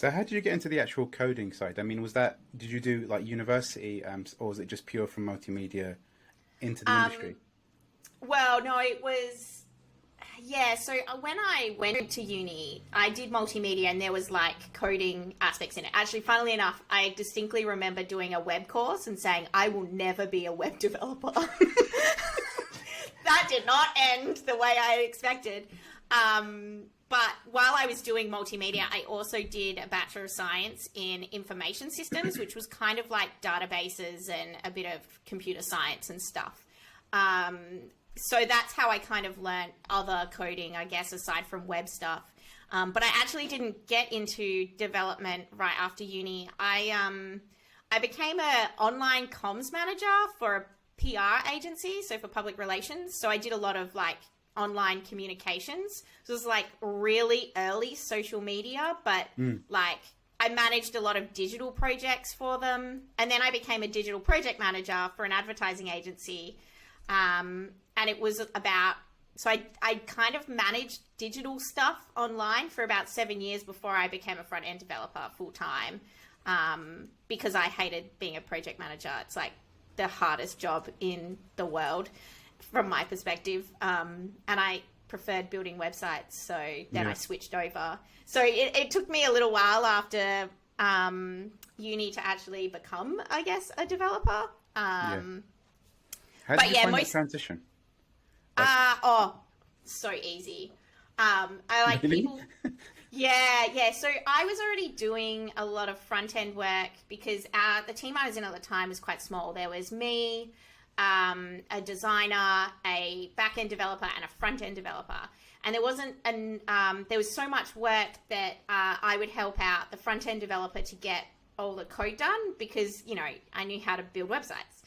So how did you get into the actual coding side? I mean, did you do like university, or was it just pure from multimedia into the industry? Well, no, it was, yeah. So when I went to uni, I did multimedia and there was like coding aspects in it. Actually, funnily enough, I distinctly remember doing a web course and saying, I will never be a web developer. That did not end the way I expected. But while I was doing multimedia, I also did a Bachelor of Science in Information Systems, which was kind of like databases and a bit of computer science and stuff. So that's how I kind of learned other coding, I guess, aside from web stuff. But I actually didn't get into development right after uni. I became an online comms manager for a PR agency, so for public relations. So I did a lot of like online communications. So it was like really early social media, but like I managed a lot of digital projects for them. And then I became a digital project manager for an advertising agency. And it was about, so I kind of managed digital stuff online for about 7 years before I became a front end developer full time. Because I hated being a project manager. It's like the hardest job in the world from my perspective. And I preferred building websites. So then I switched over. So it took me a little while after uni to actually become, I guess, a developer. How did you find that transition? So easy. I like really? people. Yeah. So I was already doing a lot of front end work because the team I was in at the time was quite small. There was me, a designer, a back end developer, and a front end developer. And there wasn't there was so much work that I would help out the front end developer to get all the code done because, you know, I knew how to build websites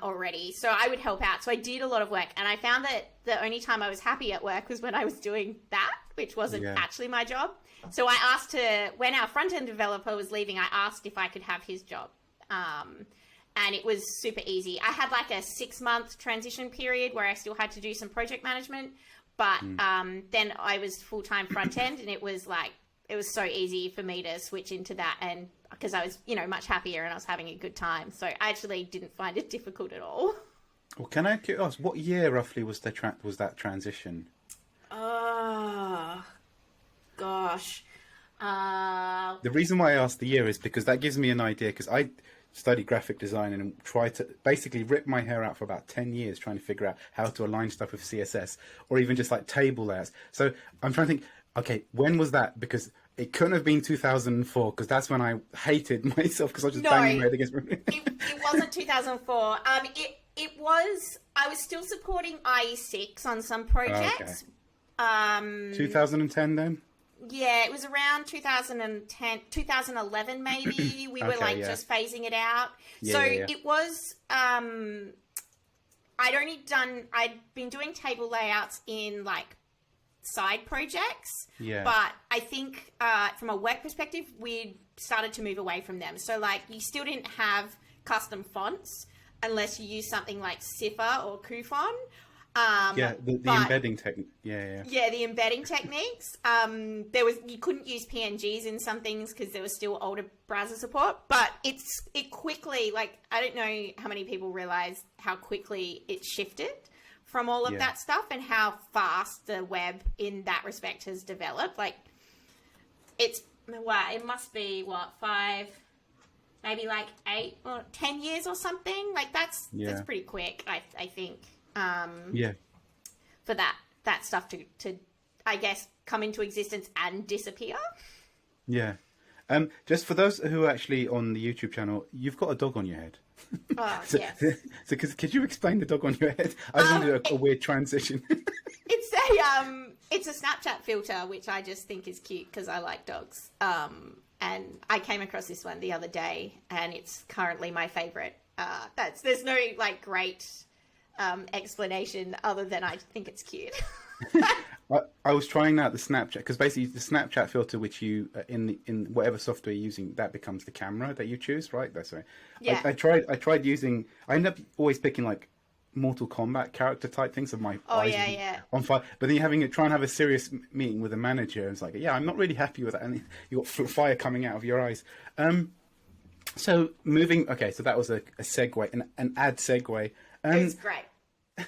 already. So I would help out. So I did a lot of work, and I found that the only time I was happy at work was when I was doing that, which wasn't actually my job. So I asked when our front end developer was leaving, I asked if I could have his job. And it was super easy. I had like a 6-month transition period where I still had to do some project management, but then I was full-time front end, and it was so easy for me to switch into that, and because I was, you know, much happier and I was having a good time. So I actually didn't find it difficult at all. Well, can I ask, what year roughly was that transition? Oh, gosh. The reason why I asked the year is because that gives me an idea, because I studied graphic design and tried to basically rip my hair out for about 10 years trying to figure out how to align stuff with CSS or even just like table layers. So I'm trying to think, okay, when was that? Because it couldn't have been 2004 because that's when I hated myself because I was just banging my head against my... it wasn't 2004. It was, I was still supporting IE6 on some projects. Okay. 2010 then? Yeah, it was around 2010, 2011 maybe. We were just phasing it out. It was, I'd been doing table layouts in like side projects, but I think from a work perspective, we started to move away from them. So like you still didn't have custom fonts unless you use something like Cipher or Kufon. The embedding technique. Yeah, the embedding techniques. You couldn't use PNGs in some things because there was still older browser support, but it quickly, like, I don't know how many people realize how quickly it shifted from all of that stuff and how fast the web in that respect has developed. Like, it must be 5, maybe like 8 or 10 years or something. Like that's pretty quick, I think. For that stuff to I guess come into existence and disappear. Just for those who are actually on the YouTube channel, you've got a dog on your head. Yes. So could you explain the dog on your head? I just wanted a weird transition. It's a Snapchat filter, which I just think is cute because I like dogs. And I came across this one the other day, and it's currently my favorite. There's no like great explanation other than I think it's cute. I was trying out the Snapchat because basically the Snapchat filter, which you in whatever software you're using, that becomes the camera that you choose, right? That's right. Yeah. I tried using. I end up always picking like Mortal Kombat character type things, so my Oh, eyes yeah, would be yeah. on fire. But then you're trying to have a serious meeting with a manager, and it's like, yeah, I'm not really happy with that, and you got fire coming out of your eyes. So moving, okay, so that was a segue, an ad segue. It was great.